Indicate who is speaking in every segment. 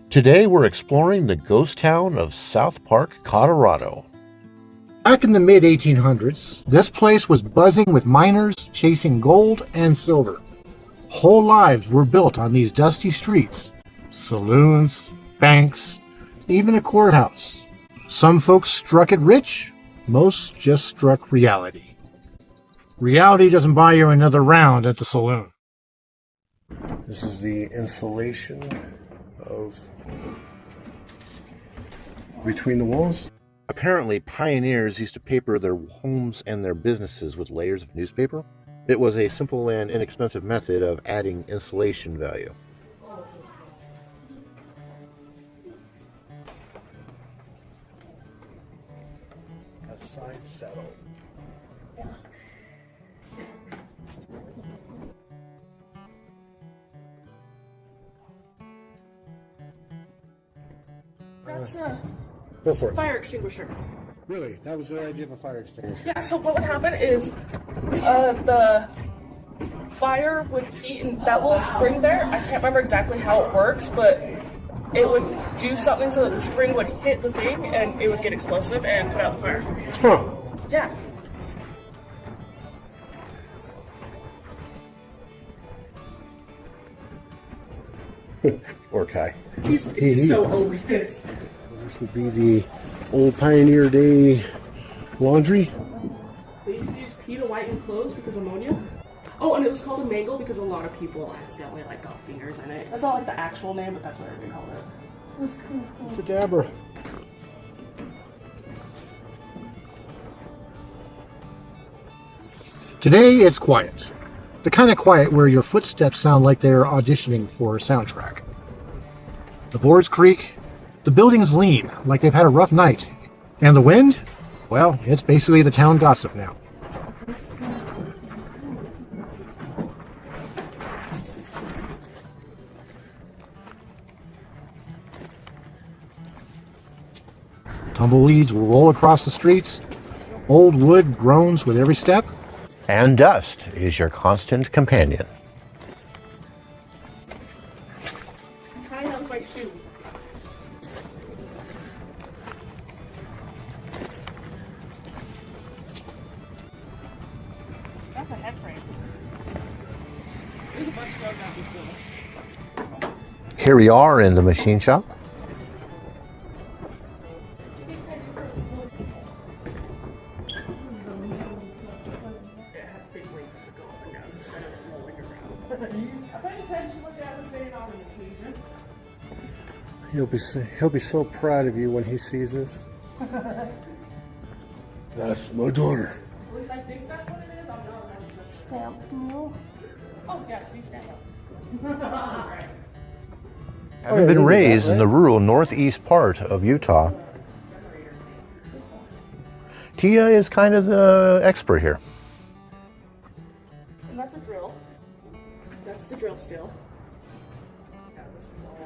Speaker 1: Today we're exploring the ghost town of South Park, Colorado.
Speaker 2: Back in the mid-1800s, this place was buzzing with miners chasing gold and silver. Whole lives were built on these dusty streets. Saloons, banks, even a courthouse. Some folks struck it rich, most just struck reality. Reality doesn't buy you another round at the saloon.
Speaker 1: This is the insulation of between the walls. Apparently, pioneers used to paper their homes and their businesses with layers of newspaper. It was a simple and inexpensive method of adding insulation value. A side saddle.
Speaker 3: That's
Speaker 1: Go for it.
Speaker 3: fire extinguisher.
Speaker 1: Really? That was the idea of a fire extinguisher?
Speaker 3: Yeah, so what would happen is the fire would heat in that little spring there. I can't remember exactly how it works, but it would do something so that the spring would hit the thing and it would get explosive and put out the fire.
Speaker 1: Huh.
Speaker 3: Yeah.
Speaker 1: Or Kai.
Speaker 3: He's so over this.
Speaker 1: This would be the old Pioneer Day laundry.
Speaker 3: They used to use pee to whiten clothes because of ammonia. Oh, and it was called a mangle because a lot of people accidentally got fingers in it. That's not the actual name, but that's what everybody called it.
Speaker 1: It's a dabber.
Speaker 2: Today it's quiet. The kind of quiet where your footsteps sound like they're auditioning for a soundtrack. The boards creak, the buildings lean like they've had a rough night, and the wind? Well, it's basically the town gossip now. Tumbleweeds will roll across the streets. Old wood groans with every step.
Speaker 1: And dust is your constant companion.
Speaker 3: Hi, that was my shoe. That's a head frame. There's a bunch of those out before.
Speaker 1: Here we are in the machine shop. He'll be so proud of you when he sees this. That's my daughter.
Speaker 3: At least I think that's what it is. I'm not 100% stamp meal. Oh, yeah, see, stamp.
Speaker 1: Having been raised in the rural northeast part of Utah, Tia is kind of the expert here.
Speaker 3: And that's a drill. That's the drill steel. Yeah, this is all.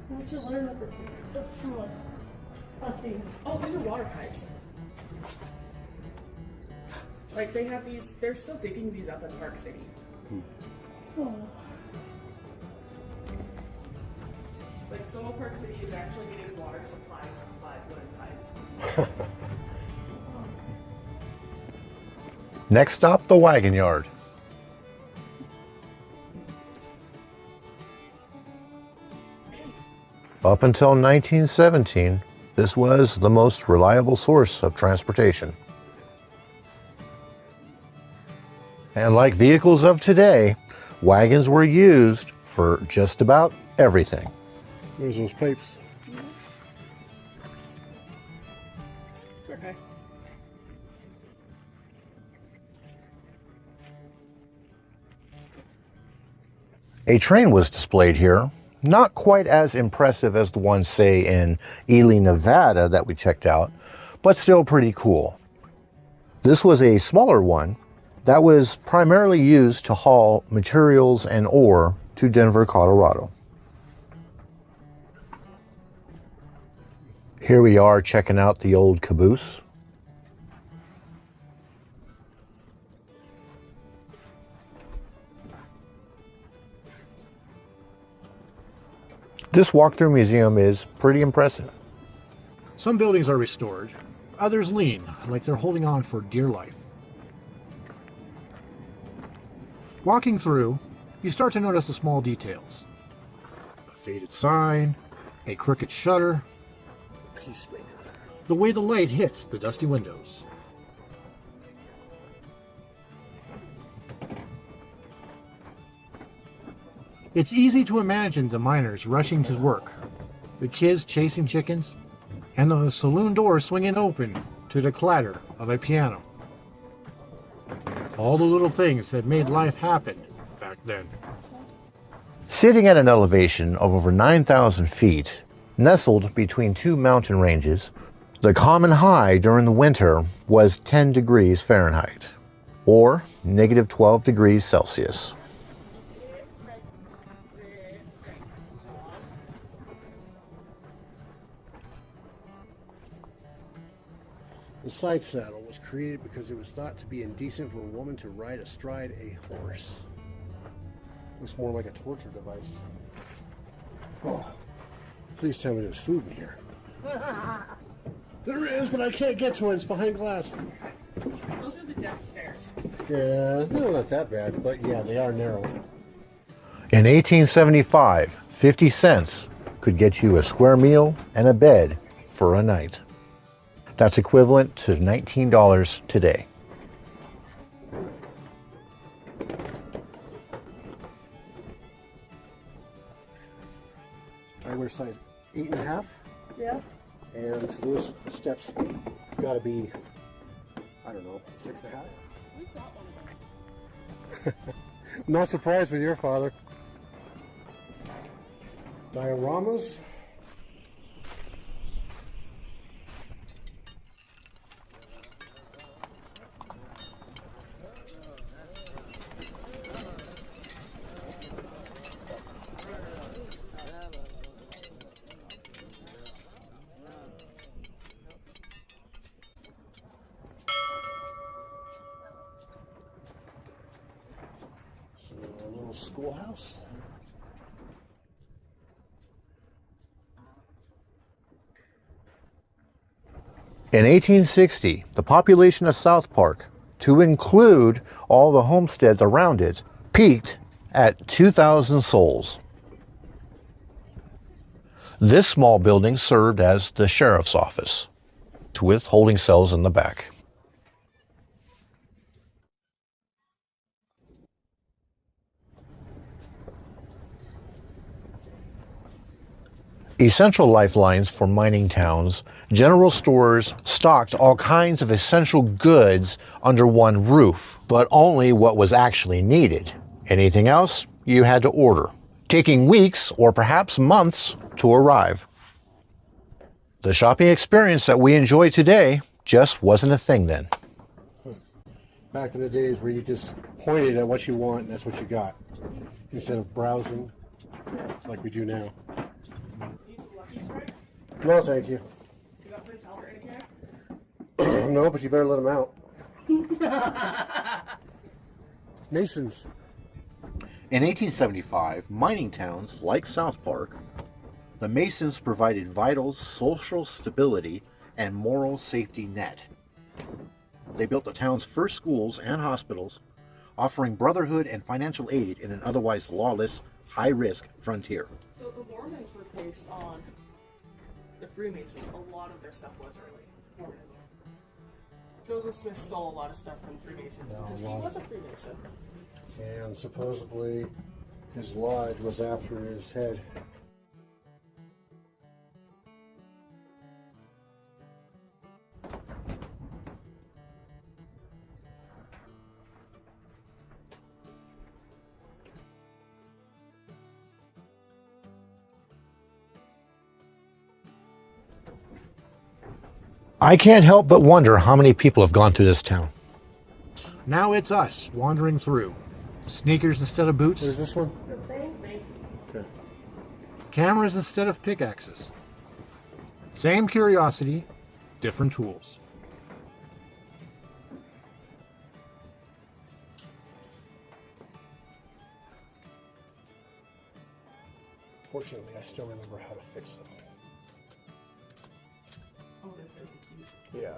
Speaker 3: Once you learn from hunting. Oh, these are water pipes. Like they have these, they're still digging these up in Park City. Oh. Like some of Park City is actually getting water supplied by wooden pipes.
Speaker 1: Next stop, the wagon yard. Up until 1917, this was the most reliable source of transportation. And like vehicles of today, wagons were used for just about everything. There's those pipes.
Speaker 3: Okay.
Speaker 1: A train was displayed here, not quite as impressive as the one, say, in Ely, Nevada that we checked out, but still pretty cool. This was a smaller one that was primarily used to haul materials and ore to Denver, Colorado. Here we are checking out the old caboose. This walkthrough museum is pretty impressive.
Speaker 2: Some buildings are restored, others lean, like they're holding on for dear life. Walking through, you start to notice the small details. A faded sign, a crooked shutter,
Speaker 4: Peacemaker.
Speaker 2: the way the light hits the dusty windows. It's easy to imagine the miners rushing to work, the kids chasing chickens, and the saloon door swinging open to the clatter of a piano. All the little things that made life happen back then.
Speaker 1: Sitting at an elevation of over 9,000 feet, nestled between two mountain ranges, the common high during the winter was 10 degrees Fahrenheit, or negative 12 degrees Celsius.
Speaker 4: The side saddle was created because it was thought to be indecent for a woman to ride astride a horse. Looks more like a torture device. Oh, please tell me there's food in here. There is, but I can't get to it. It's behind glass.
Speaker 3: Those are the death stairs.
Speaker 4: Yeah, they're not that bad, but yeah, they are narrow.
Speaker 1: In 1875, 50 cents could get you a square meal and a bed for a night. That's equivalent to $19 today.
Speaker 4: I wear size 8.5,
Speaker 3: Yeah.
Speaker 4: and those steps gotta be, I don't know, 6.5.
Speaker 3: We've got one of those.
Speaker 4: Not surprised with your father. Dioramas. A little schoolhouse.
Speaker 1: In 1860, the population of South Park, to include all the homesteads around it, peaked at 2,000 souls. This small building served as the sheriff's office, with holding cells in the back. Essential lifelines for mining towns, general stores stocked all kinds of essential goods under one roof, but only what was actually needed. Anything else you had to order, taking weeks or perhaps months to arrive. The shopping experience that we enjoy today just wasn't a thing then.
Speaker 4: Back in the days where you just pointed at what you want and that's what you got, instead of browsing like we do now.
Speaker 3: Need some Lucky Strikes?
Speaker 4: No, thank you.
Speaker 3: You got Prince Albert in here?
Speaker 4: No, but you better let him out. Masons.
Speaker 1: In 1875, mining towns like South Park, the Masons provided vital social stability and moral safety net. They built the town's first schools and hospitals, offering brotherhood and financial aid in an otherwise lawless, high-risk frontier.
Speaker 3: So the Mormons were based on the Freemasons. A lot of their stuff was early Mormonism. Joseph Smith stole a lot of stuff from Freemasons
Speaker 4: Yeah,
Speaker 3: because he was a Freemason.
Speaker 4: And supposedly his lodge was after his head.
Speaker 1: I can't help but wonder how many people have gone through this town.
Speaker 2: Now it's us wandering through. Sneakers instead of boots,
Speaker 4: There's this one. Okay.
Speaker 2: cameras instead of pickaxes. Same curiosity, different tools.
Speaker 4: Fortunately, I still remember how to fix them.
Speaker 3: Oh, they're the keys.
Speaker 4: Yeah,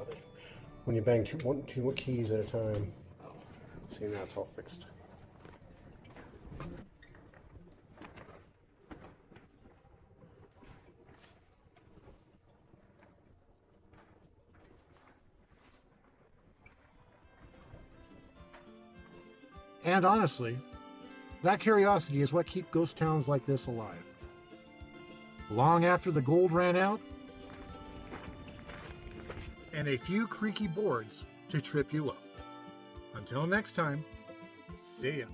Speaker 4: when you bang two keys at a time. See, now it's all fixed.
Speaker 2: And honestly, that curiosity is what keeps ghost towns like this alive. Long after the gold ran out, and a few creaky boards to trip you up. Until next time, see ya.